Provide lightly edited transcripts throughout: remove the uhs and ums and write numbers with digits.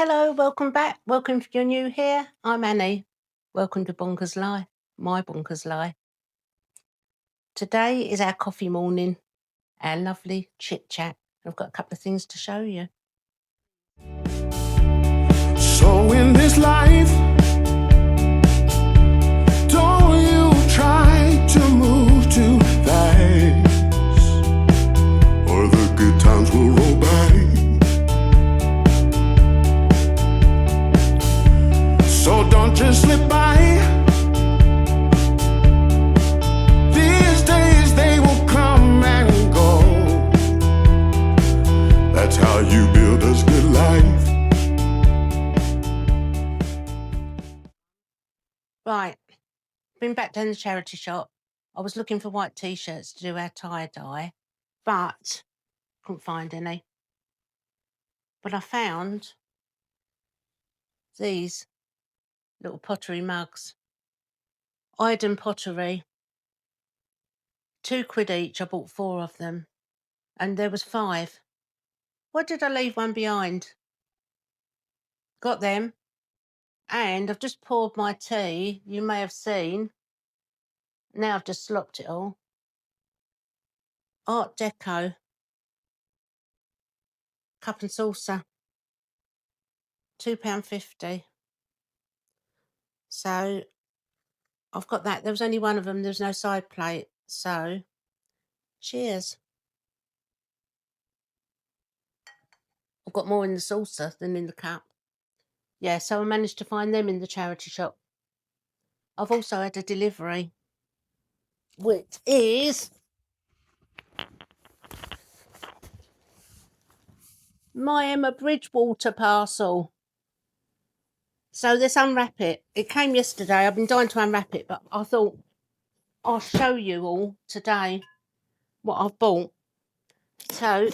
Hello, welcome back. Welcome if you're new here. I'm Annie. Welcome to Bonkers Lie, my Bonkers Lie. Today is our coffee morning, our lovely chit chat. I've got a couple of things to show you. So in this life, don't you try to move too fast, or the good times will roll by. So don't just slip by. These days they will come and go. That's how you build a good life. Right, been back down the charity shop. I was looking for white t-shirts to do our tie-dye, but couldn't find any. But I found these little pottery mugs. Iden Pottery, £2 each. I bought 4 of them, and there was 5. Why did I leave one behind? Got them, and I've just poured my tea. You may have seen. Now I've just slopped it all. Art Deco cup and saucer, £2.50. So I've got that. There was only one of them. There's no side plate. So cheers. I've got more in the saucer than in the cup. Yeah, so I managed to find them in the charity shop. I've also had a delivery, which is my Emma Bridgewater parcel. So let's unwrap it. It came yesterday. I've been dying to unwrap it, but I thought I'll show you all today what I've bought. So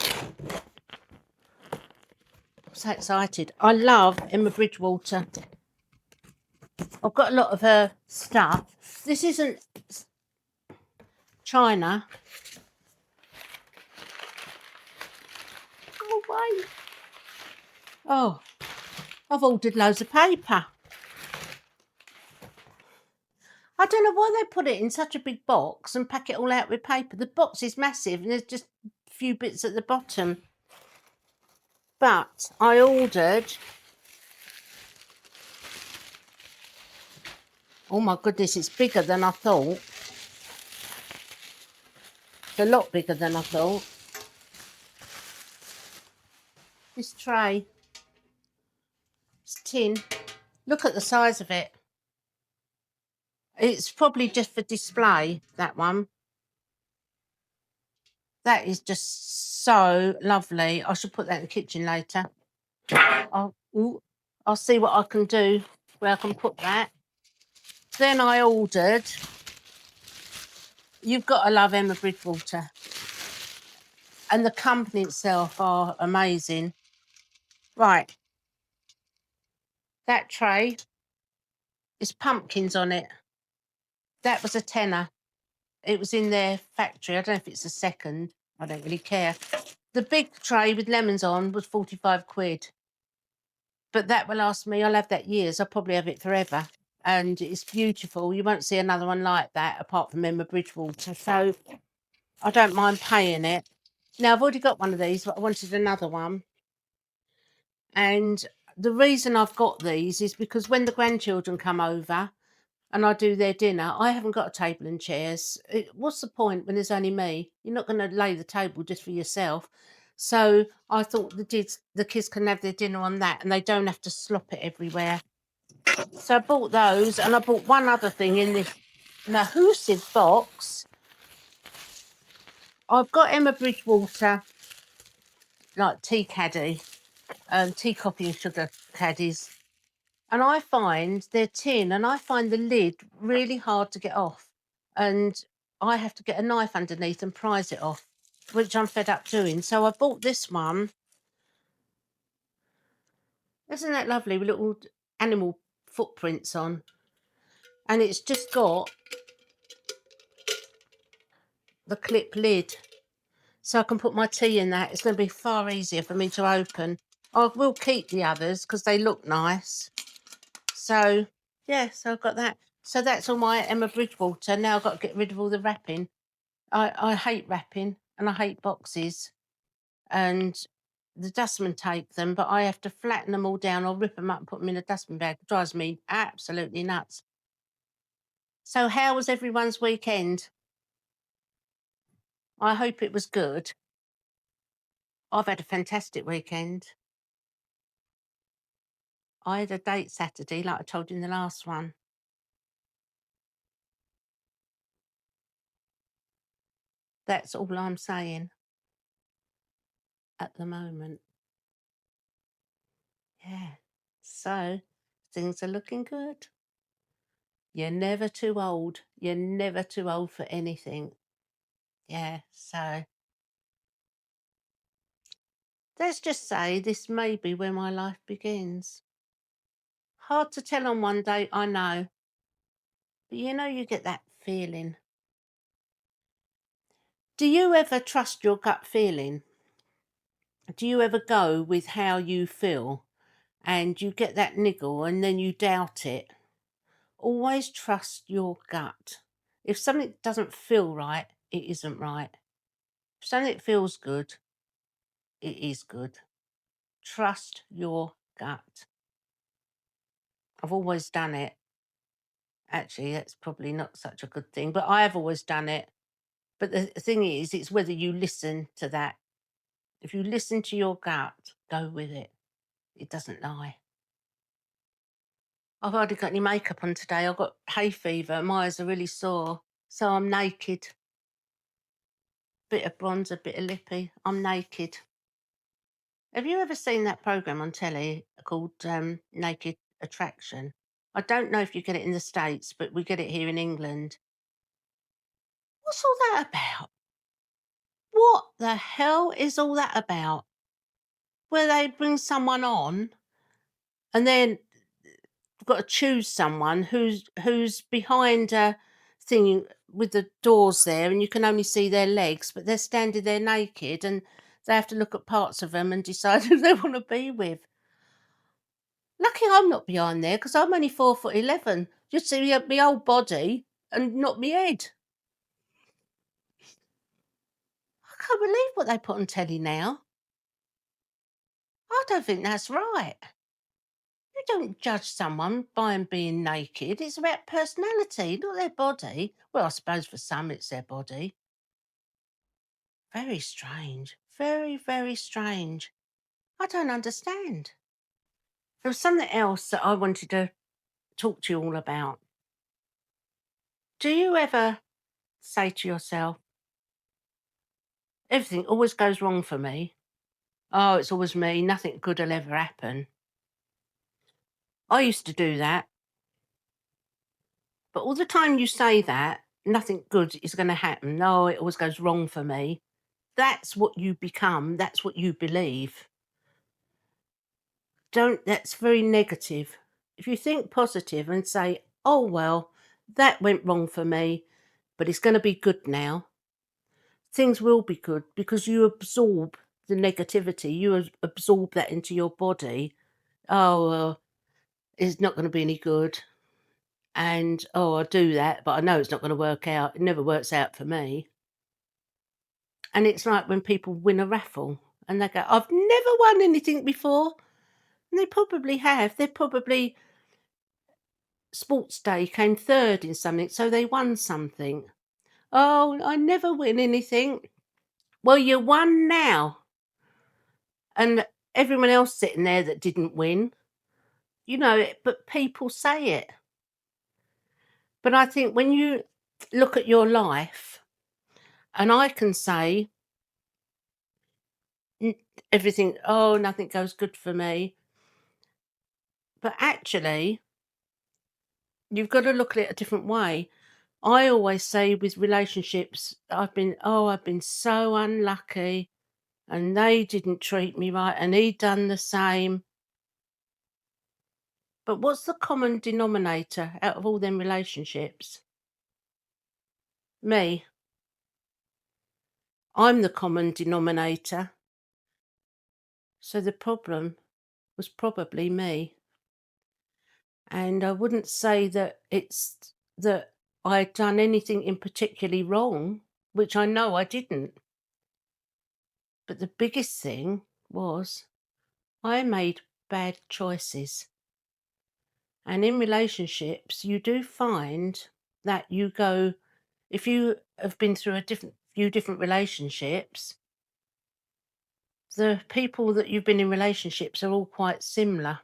I'm so excited. I love Emma Bridgewater. I've got a lot of her stuff. This isn't China. Oh, wait. Oh, I've ordered loads of paper. I don't know why they put it in such a big box and pack it all out with paper. The box is massive and there's just a few bits at the bottom. But I ordered... Oh my goodness, it's bigger than I thought. It's a lot bigger than I thought. This tray. It's tin. Look at the size of it. It's probably just for display, that one. That is just so lovely. I should put that in the kitchen later. I'll see what I can do where I can put that. Then I ordered... You've got to love Emma Bridgewater. And the company itself are amazing. Right. That tray is pumpkins on it. That was a tenner. It was in their factory. I don't know if it's a second. I don't really care. The big tray with lemons on was 45 quid. But that will last me. I'll have that years. I'll probably have it forever. And it's beautiful. You won't see another one like that apart from Emma Bridgewater. So I don't mind paying it. Now, I've already got one of these, but I wanted another one. And the reason I've got these is because when the grandchildren come over and I do their dinner, I haven't got a table and chairs. What's the point when there's only me? You're not going to lay the table just for yourself. So I thought the kids can have their dinner on that and they don't have to slop it everywhere. So I bought those, and I bought one other thing in this massive box. I've got Emma Bridgewater, like tea caddy, tea, coffee and sugar caddies. And I find they're tin, and I find the lid really hard to get off. And I have to get a knife underneath and prise it off, which I'm fed up doing. So I bought this one. Isn't that lovely with little animal footprints on? And it's just got the clip lid. So I can put my tea in that. It's going to be far easier for me to open. I will keep the others because they look nice. So, yeah, so I've got that. So that's all my Emma Bridgewater. Now I've got to get rid of all the wrapping. I hate wrapping and I hate boxes. And the dustmen take them, but I have to flatten them all down or rip them up and put them in a dustbin bag. It drives me absolutely nuts. So, how was everyone's weekend? I hope it was good. I've had a fantastic weekend. I had a date Saturday, like I told you in the last one. That's all I'm saying at the moment. Yeah. So, things are looking good. You're never too old. You're never too old for anything. Yeah. So, let's just say this may be where my life begins. Hard to tell on one day, I know. But you get that feeling. Do you ever trust your gut feeling? Do you ever go with how you feel and you get that niggle and then you doubt it? Always trust your gut. If something doesn't feel right, it isn't right. If something feels good, it is good. Trust your gut. I've always done it. Actually, that's probably not such a good thing, but I have always done it. But the thing is, it's whether you listen to that. If you listen to your gut, go with it. It doesn't lie. I've hardly got any makeup on today. I've got hay fever. My eyes are really sore. So I'm naked. Bit of bronzer, bit of lippy. I'm naked. Have you ever seen that program on telly called Naked Attraction? I don't know if you get it in the States, but we get it here in England. What's all that about? What the hell is all that about? Where they bring someone on and then you've got to choose someone who's behind a thing with the doors there, and you can only see their legs, but they're standing there naked, and they have to look at parts of them and decide who they want to be with. Lucky I'm not behind there because I'm only 4'11". Just see my whole body and not my head. I can't believe what they put on telly now. I don't think that's right. You don't judge someone by them being naked. It's about personality, not their body. Well, I suppose for some it's their body. Very strange. Very, very strange. I don't understand. There was something else that I wanted to talk to you all about. Do you ever say to yourself, everything always goes wrong for me? Oh, it's always me. Nothing good will ever happen. I used to do that. But all the time you say that, nothing good is going to happen. No, it always goes wrong for me. That's what you become. That's what you believe. That's very negative. If you think positive and say, oh, well, that went wrong for me, but it's going to be good now, things will be good because you absorb the negativity, absorb that into your body. Oh, well, it's not going to be any good. And, oh, I'll do that, but I know it's not going to work out. It never works out for me. And it's like when people win a raffle and they go, I've never won anything before. And they probably have. They're probably sports day came third in something, so they won something. Oh, I never win anything. Well, you won now. And everyone else sitting there that didn't win, but people say it. But I think when you look at your life, and I can say "N- everything, oh, nothing goes good for me. But actually, you've got to look at it a different way. I always say with relationships, I've been so unlucky and they didn't treat me right and he done the same. But what's the common denominator out of all them relationships? Me. I'm the common denominator. So the problem was probably me. And I wouldn't say that it's that I'd done anything in particularly wrong, which I know I didn't. But the biggest thing was I made bad choices. And in relationships, you do find that you go, if you have been through a few different relationships, the people that you've been in relationships are all quite similar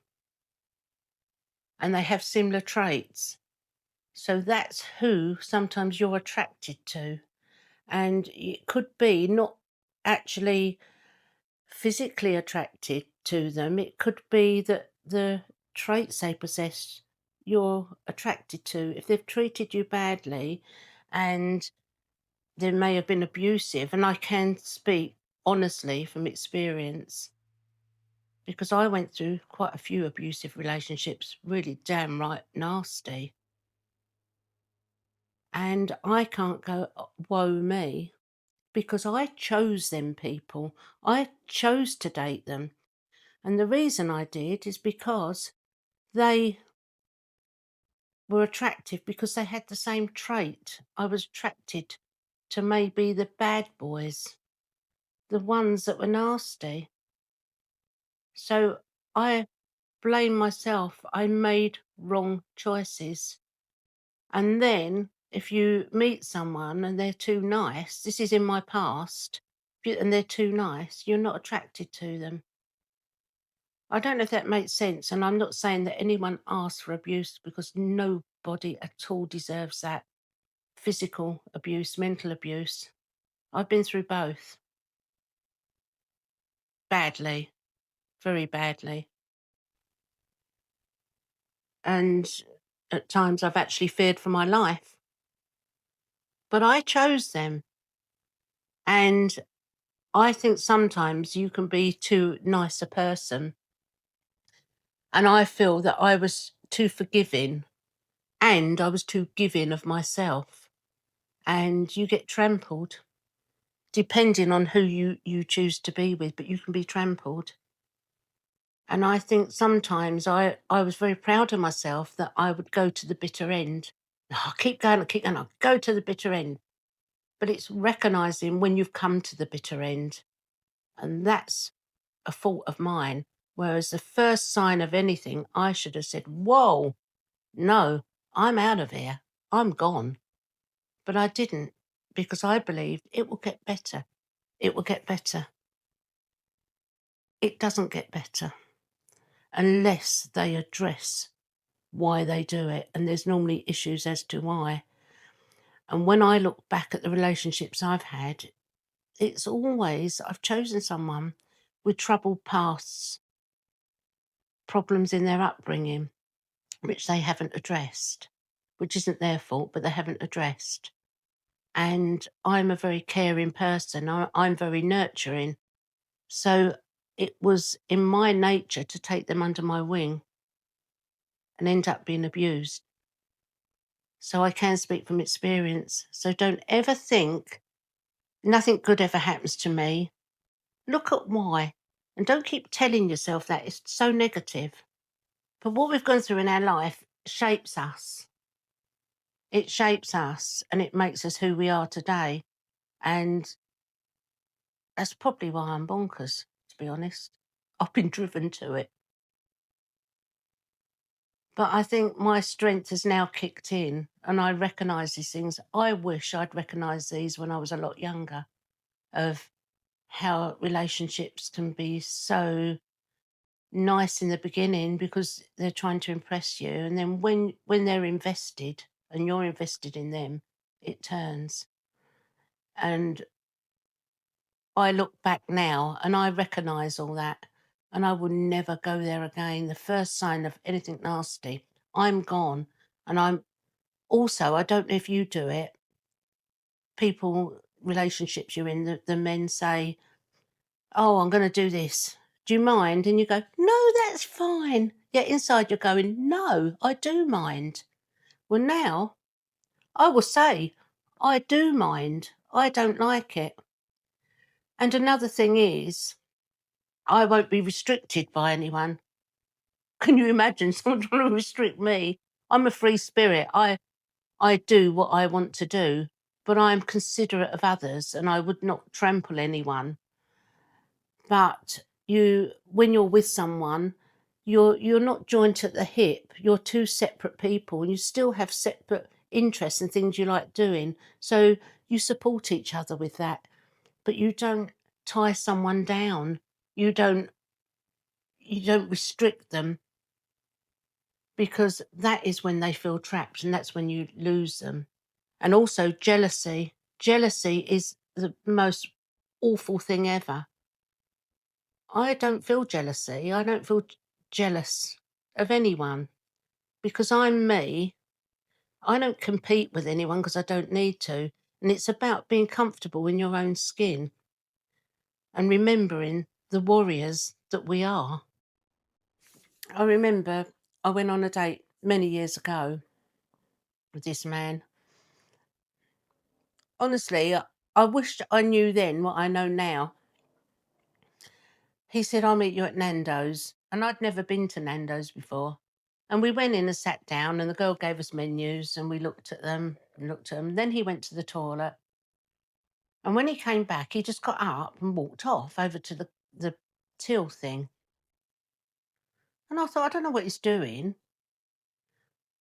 and they have similar traits. So that's who sometimes you're attracted to. And it could be not actually physically attracted to them, it could be that the traits they possess you're attracted to. If they've treated you badly and they may have been abusive, and I can speak honestly from experience because I went through quite a few abusive relationships, really damn right nasty. And I can't go, woe me, because I chose them people. I chose to date them. And the reason I did is because they were attractive because they had the same trait. I was attracted to maybe the bad boys, the ones that were nasty. So I blame myself. I made wrong choices. And then if you meet someone and they're too nice, this is in my past, and they're too nice, you're not attracted to them. I don't know if that makes sense. And I'm not saying that anyone asks for abuse because nobody at all deserves that. Physical abuse, mental abuse. I've been through both. Badly, very badly. And at times I've actually feared for my life. But I chose them. And I think sometimes you can be too nice a person. And I feel that I was too forgiving and I was too giving of myself. And you get trampled depending on who you choose to be with, but you can be trampled. And I think sometimes I was very proud of myself that I would go to the bitter end. "Oh, I keep going, I'll go to the bitter end." But it's recognizing when you've come to the bitter end. And that's a fault of mine. Whereas the first sign of anything, I should have said, whoa, no, I'm out of here. I'm gone. But I didn't because I believed it will get better. It will get better. It doesn't get better unless they address why they do it. And there's normally issues as to why. And when I look back at the relationships I've had, it's always I've chosen someone with troubled pasts, problems in their upbringing, which they haven't addressed, which isn't their fault, but they haven't addressed. And I'm a very caring person, I'm very nurturing. So it was in my nature to take them under my wing and end up being abused. So I can speak from experience. So don't ever think nothing good ever happens to me. Look at why. And don't keep telling yourself that. It's so negative. But what we've gone through in our life shapes us. It shapes us and it makes us who we are today. And that's probably why I'm bonkers, to be honest. I've been driven to it. But I think my strength has now kicked in and I recognise these things. I wish I'd recognised these when I was a lot younger, of how relationships can be so nice in the beginning because they're trying to impress you. And then when they're invested and you're invested in them, it turns. And I look back now and I recognise all that and I will never go there again. The first sign of anything nasty, I'm gone. And I'm also, I don't know if you do it, people, relationships you're in, the men say, "Oh, I'm going to do this. Do you mind?" And you go, "No, that's fine." Yet inside you're going, "No, I do mind." Well, now I will say, I do mind. I don't like it. And another thing is, I won't be restricted by anyone. Can you imagine someone trying to restrict me? I'm a free spirit. I do what I want to do, but I'm considerate of others and I would not trample anyone. But when you're with someone, you're not joined at the hip. You're two separate people and you still have separate interests and things you like doing. So you support each other with that, but you don't tie someone down. You don't restrict them, because that is when they feel trapped and that's when you lose them. And also jealousy. Jealousy is the most awful thing ever. I don't feel jealousy. I don't feel jealous of anyone because I'm me. I don't compete with anyone because I don't need to. And it's about being comfortable in your own skin and remembering the warriors that we are. I remember I went on a date many years ago with this man. Honestly, I wished I knew then what I know now. He said, "I'll meet you at Nando's." And I'd never been to Nando's before. And we went in and sat down, and the girl gave us menus, and we looked at them and looked at them. Then he went to the toilet. And when he came back, he just got up and walked off over to the till thing. And I thought, I don't know what he's doing.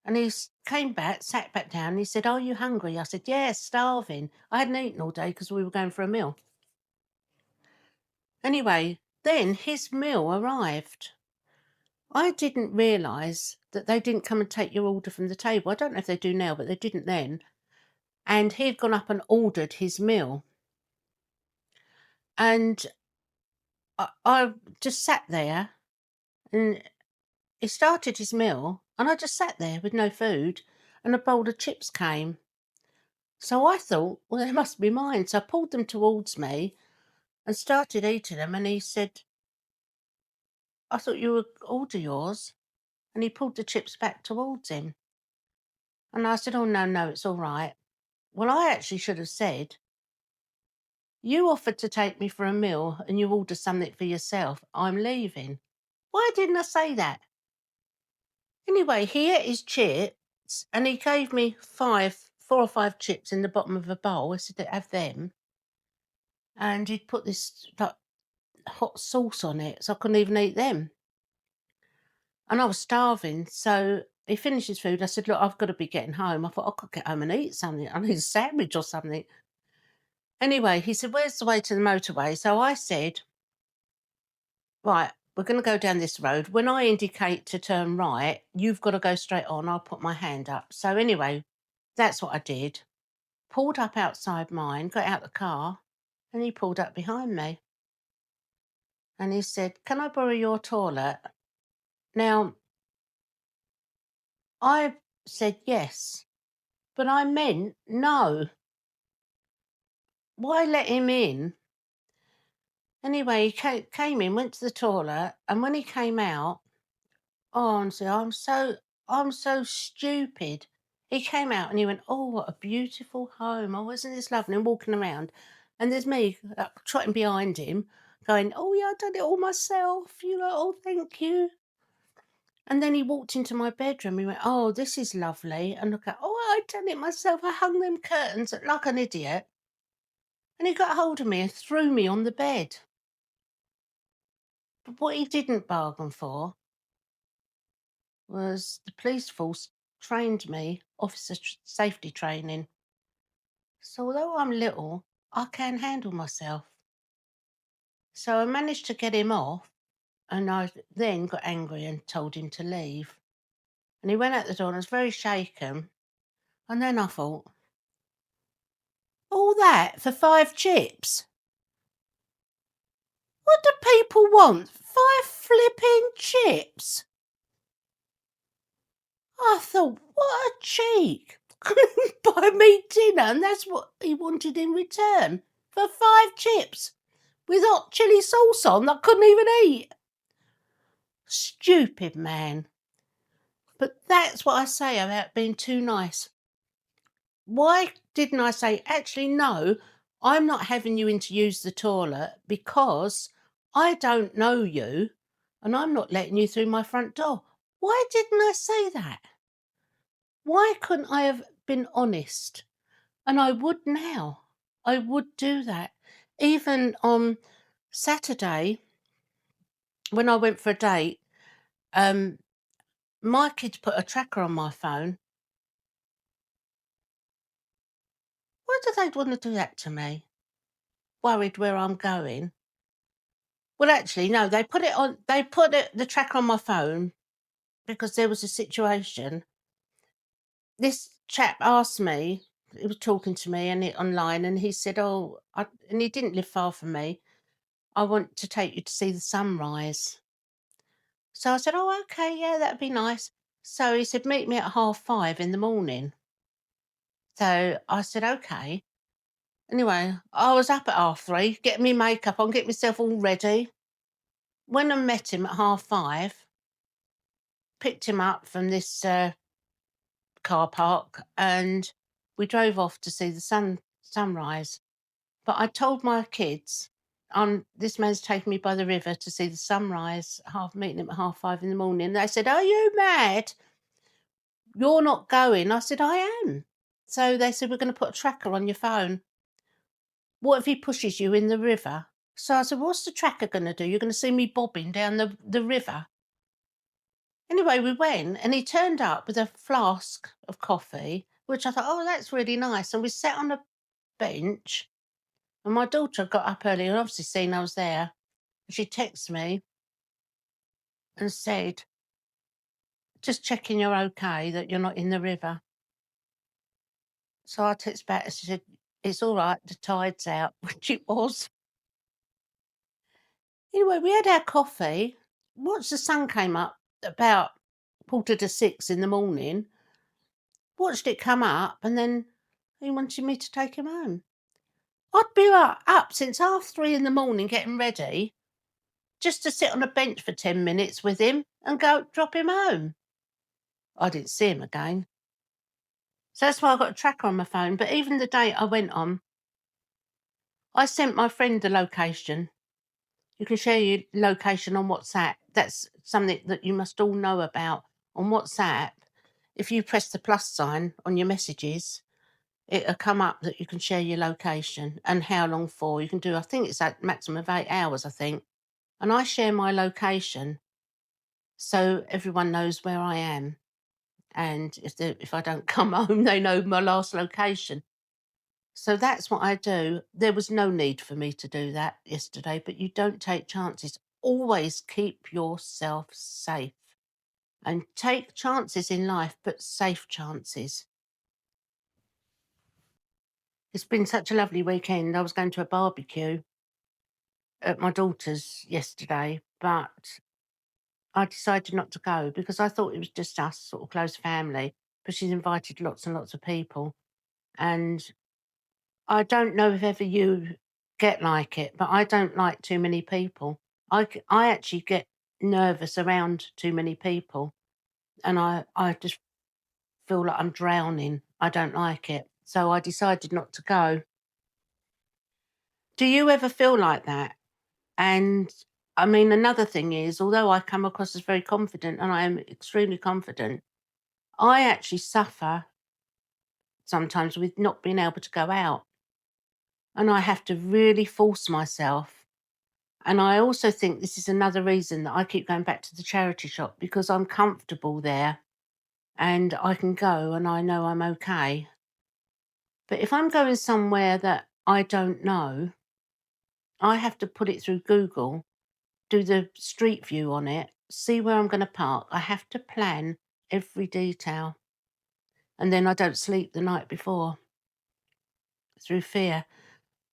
And came back, sat back down, and he said, "Are you hungry?" I said, "Yeah, starving. I hadn't eaten all day because we were going for a meal." Anyway, then his meal arrived. I didn't realise that they didn't come and take your order from the table. I don't know if they do now, but they didn't then. And he'd gone up and ordered his meal. And I just sat there, and he started his meal, and I just sat there with no food, and a bowl of chips came. So I thought, well, they must be mine. So I pulled them towards me and started eating them. And he said, "I thought you would order yours." And he pulled the chips back towards him. And I said, "Oh, no, no, it's all right." Well, I actually should have said, "You offered to take me for a meal and you ordered something for yourself. I'm leaving." Why didn't I say that? Anyway, he ate his chips and he gave me 4 or 5 chips in the bottom of a bowl. I said, "Have them." And he'd put this like, hot sauce on it, so I couldn't even eat them. And I was starving. So he finished his food. I said, "Look, I've got to be getting home." I thought, I could get home and eat something. I need a sandwich or something. Anyway, he said, "Where's the way to the motorway?" So I said, "Right, we're going to go down this road. When I indicate to turn right, you've got to go straight on. I'll put my hand up." So anyway, that's what I did. Pulled up outside mine, got out the car, and he pulled up behind me. And he said, "Can I borrow your toilet?" Now, I said yes, but I meant no. Why let him in? Anyway, he came in, went to the toilet, and when he came out, oh, honestly, I'm so stupid. He came out and he went, "Oh, what a beautiful home. Oh, isn't this lovely?" And walking around. And there's me trotting behind him, going, "Oh, yeah, I done it all myself. You know, oh, thank you." And then he walked into my bedroom. He went, "Oh, this is lovely." And look at, "Oh, I done it myself. I hung them curtains like an idiot." And he got hold of me and threw me on the bed. But what he didn't bargain for was the police force trained me, officer safety training. So although I'm little, I can handle myself. So I managed to get him off, and I then got angry and told him to leave. And he went out the door and I was very shaken. And then I thought, all that for 5 chips? What do people want? 5 flipping chips? I thought, what a cheek. Couldn't buy me dinner, and that's what he wanted in return. For 5 chips with hot chili sauce on that I couldn't even eat. Stupid man. But that's what I say about being too nice. Why didn't I say, actually, no, I'm not having you in to use the toilet because I don't know you, and I'm not letting you through my front door. Why didn't I say that? Why couldn't I have been honest? And I would now. I would do that. Even on Saturday, when I went for a date, um, my kids put a tracker on my phone. Why do they want to do that to me? Worried where I'm going. Well, actually, no, they put the tracker on my phone because there was a situation. This chap asked me, he was talking to me and online, and he said, and he didn't live far from me. I want to take you to see the sunrise. So I said, oh, okay, yeah, that'd be nice. So he said, meet me at 5:30 in the morning. So I said, okay. Anyway, I was up at 3:30, getting me makeup on, getting myself all ready. When I met him at 5:30, picked him up from this car park, and we drove off to see the sunrise. But I told my kids, this man's taking me by the river to see the sunrise, meeting him at 5:30 in the morning. They said, are you mad? You're not going. I said, I am. So they said, we're going to put a tracker on your phone. What if he pushes you in the river? So I said, what's the tracker going to do? You're going to see me bobbing down the river. Anyway, we went and he turned up with a flask of coffee, which I thought, oh, that's really nice. And we sat on a bench, and my daughter got up early and obviously seen I was there. She texted me and said, just checking you're okay, that you're not in the river. So I texted back and she said, it's all right, the tide's out, which it was. Anyway, we had our coffee. Once the sun came up about 5:45 in the morning, watched it come up, and then he wanted me to take him home. I'd been up since 3:30 in the morning getting ready just to sit on a bench for 10 minutes with him and go drop him home. I didn't see him again. So that's why I got a tracker on my phone. But even the date I went on, I sent my friend the location. You can share your location on WhatsApp. That's something that you must all know about. On WhatsApp, if you press the plus sign on your messages, it'll come up that you can share your location and how long for. You can do, I think it's a maximum of 8 hours, I think. And I share my location so everyone knows where I am. And if I don't come home, they know my last location. So that's what I do. There was no need for me to do that yesterday, but you don't take chances. Always keep yourself safe and take chances in life, but safe chances. It's been such a lovely weekend. I was going to a barbecue at my daughter's yesterday, but I decided not to go because I thought it was just us, sort of close family, but she's invited lots and lots of people. And I don't know if ever you get like it, but I don't like too many people. I actually get nervous around too many people, and I just feel like I'm drowning. I don't like it. So I decided not to go. Do you ever feel like that? And I mean, another thing is, although I come across as very confident and I am extremely confident, I actually suffer sometimes with not being able to go out. And I have to really force myself. And I also think this is another reason that I keep going back to the charity shop because I'm comfortable there and I can go and I know I'm okay. But if I'm going somewhere that I don't know, I have to put it through Google, do the street view on it, see where I'm going to park. I have to plan every detail. And then I don't sleep the night before through fear.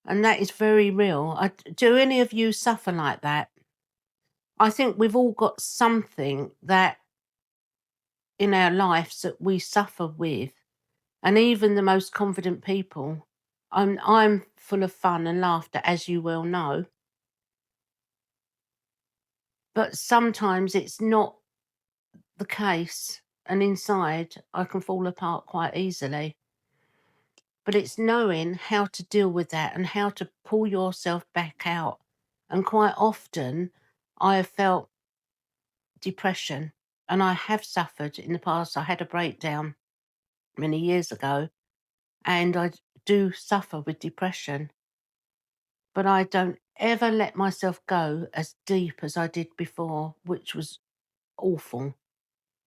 And that is very real. Do any of you suffer like that? I think we've all got something that in our lives that we suffer with. And even the most confident people, I'm full of fun and laughter, as you well know. But sometimes it's not the case. And inside, I can fall apart quite easily. But it's knowing how to deal with that and how to pull yourself back out And quite often I have felt depression, and I have suffered in the past. I had a breakdown many years ago, and I do suffer with depression, but I don't ever let myself go as deep as I did before, which was awful.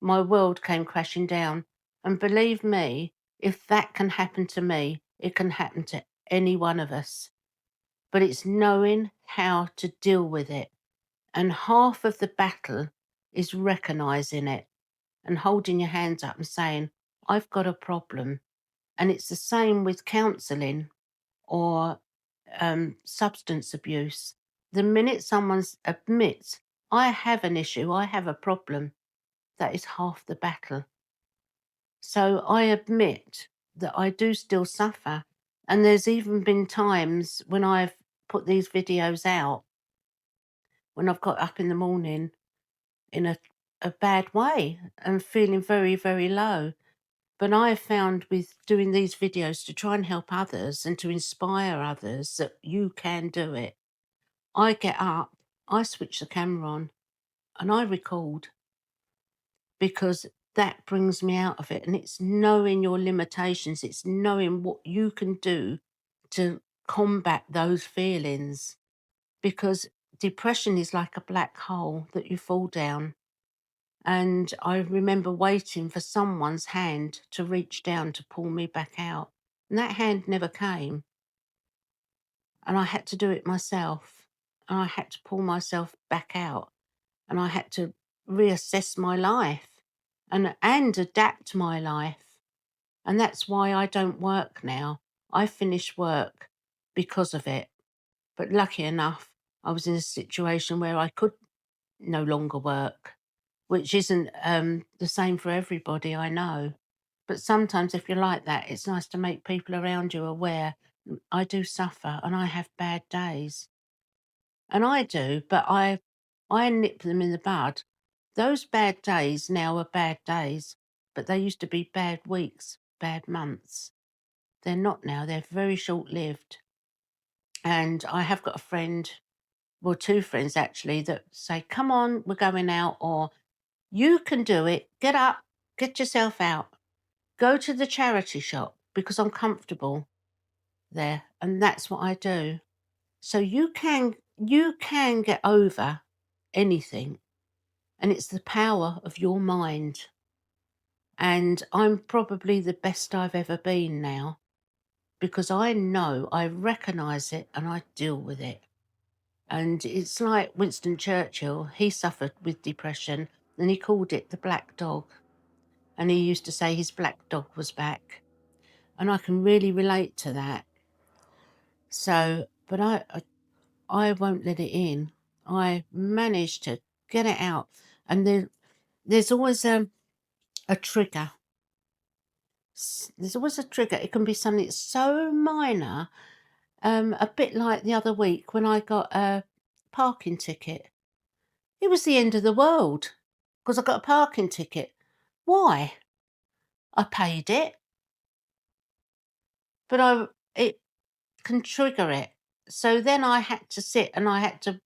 My world came crashing down. And believe me, if that can happen to me, it can happen to any one of us. But it's knowing how to deal with it. And half of the battle is recognizing it and holding your hands up and saying, I've got a problem. And it's the same with counseling or substance abuse. The minute someone admits, I have an issue, I have a problem, that is half the battle. So I admit that I do still suffer. And there's even been times when I've put these videos out, when I've got up in the morning in a bad way and feeling very, very low. But I have found with doing these videos to try and help others and to inspire others that you can do it. I get up, I switch the camera on, and I record, because that brings me out of it. And it's knowing your limitations, it's knowing what you can do to combat those feelings. Because depression is like a black hole that you fall down. And I remember waiting for someone's hand to reach down to pull me back out. And that hand never came. And I had to do it myself. And I had to pull myself back out. And I had to reassess my life and adapt my life. And that's why I don't work now. I finish work because of it. But lucky enough, I was in a situation where I could no longer work, which isn't the same for everybody, I know. But sometimes if you're like that, it's nice to make people around you aware. I do suffer and I have bad days. And I do, but I nip them in the bud. Those bad days now are bad days, but they used to be bad weeks, bad months. They're not now, they're very short lived. And I have got a friend, well, two friends actually, that say, come on, we're going out, or you can do it, get up, get yourself out, go to the charity shop because I'm comfortable there. And that's what I do. So you can get over anything. And it's the power of your mind. And I'm probably the best I've ever been now, because I know, I recognise it and I deal with it. And it's like Winston Churchill, he suffered with depression and he called it the black dog. And he used to say his black dog was back. And I can really relate to that. So, but I won't let it in. I managed to get it out. And there's always a trigger. There's always a trigger. It can be something so minor, a bit like the other week when I got a parking ticket. It was the end of the world because I got a parking ticket. Why? I paid it, but it can trigger it. So then I had to sit and I had to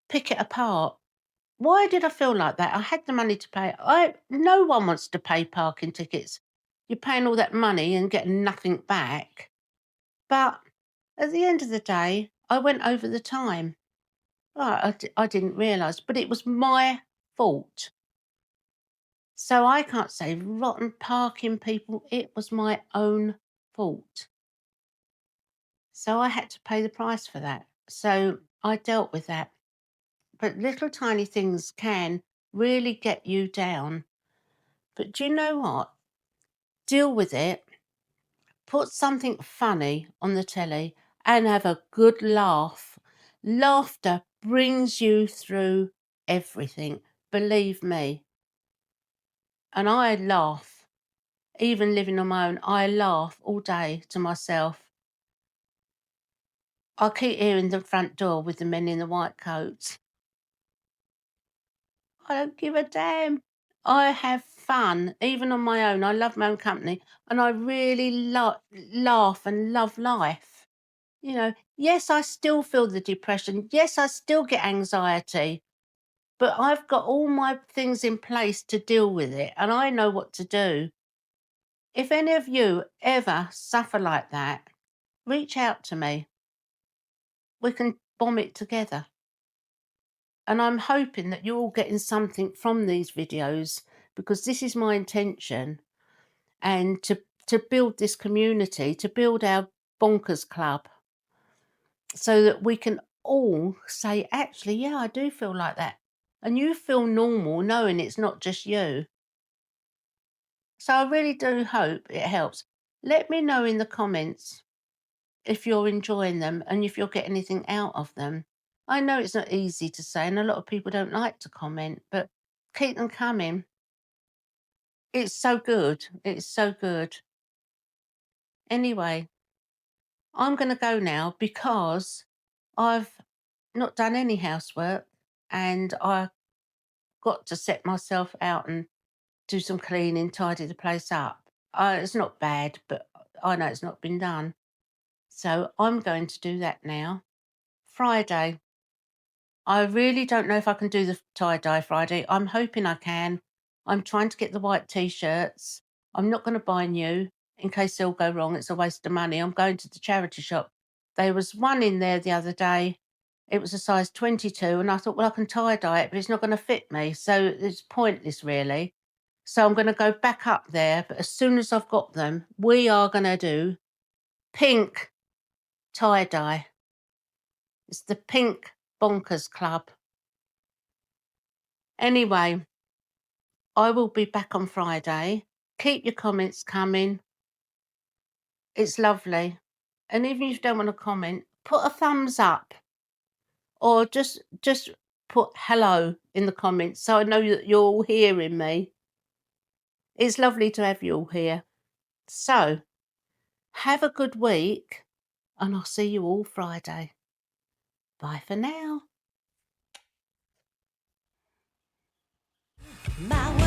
pick it apart. Why did I feel like that? I had the money to pay. No one wants to pay parking tickets. You're paying all that money and getting nothing back. But at the end of the day, I went over the time. I didn't realise, but it was my fault. So I can't say rotten parking people. It was my own fault. So I had to pay the price for that. So I dealt with that. But little tiny things can really get you down. But do you know what? Deal with it. Put something funny on the telly and have a good laugh. Laughter brings you through everything, believe me. And I laugh, even living on my own, I laugh all day to myself. I keep hearing the front door with the men in the white coats. I don't give a damn. I have fun, even on my own. I love my own company, and I really laugh and love life. You know, yes, I still feel the depression. Yes, I still get anxiety, but I've got all my things in place to deal with it and I know what to do. If any of you ever suffer like that, reach out to me. We can bomb it together. And I'm hoping that you're all getting something from these videos because this is my intention and to build this community, to build our Bonkers Club so that we can all say, actually, yeah, I do feel like that. And you feel normal knowing it's not just you. So I really do hope it helps. Let me know in the comments if you're enjoying them and if you'll get anything out of them. I know it's not easy to say, and a lot of people don't like to comment, but keep them coming. It's so good. It's so good. Anyway, I'm going to go now because I've not done any housework and I got to set myself out and do some cleaning, tidy the place up. It's not bad, but I know it's not been done. So I'm going to do that now. Friday. I really don't know if I can do the tie-dye Friday. I'm hoping I can. I'm trying to get the white T-shirts. I'm not going to buy new in case they'll go wrong. It's a waste of money. I'm going to the charity shop. There was one in there the other day. It was a size 22 and I thought, well, I can tie-dye it, but it's not going to fit me. So it's pointless really. So I'm going to go back up there. But as soon as I've got them, we are going to do pink tie-dye. It's the Pink Bonkers Club. Anyway, I will be back on Friday. Keep your comments coming. It's lovely. And even if you don't want to comment, put a thumbs up or just put hello in the comments so I know that you're all hearing me. It's lovely to have you all here. So, have a good week and I'll see you all Friday. Bye for now. My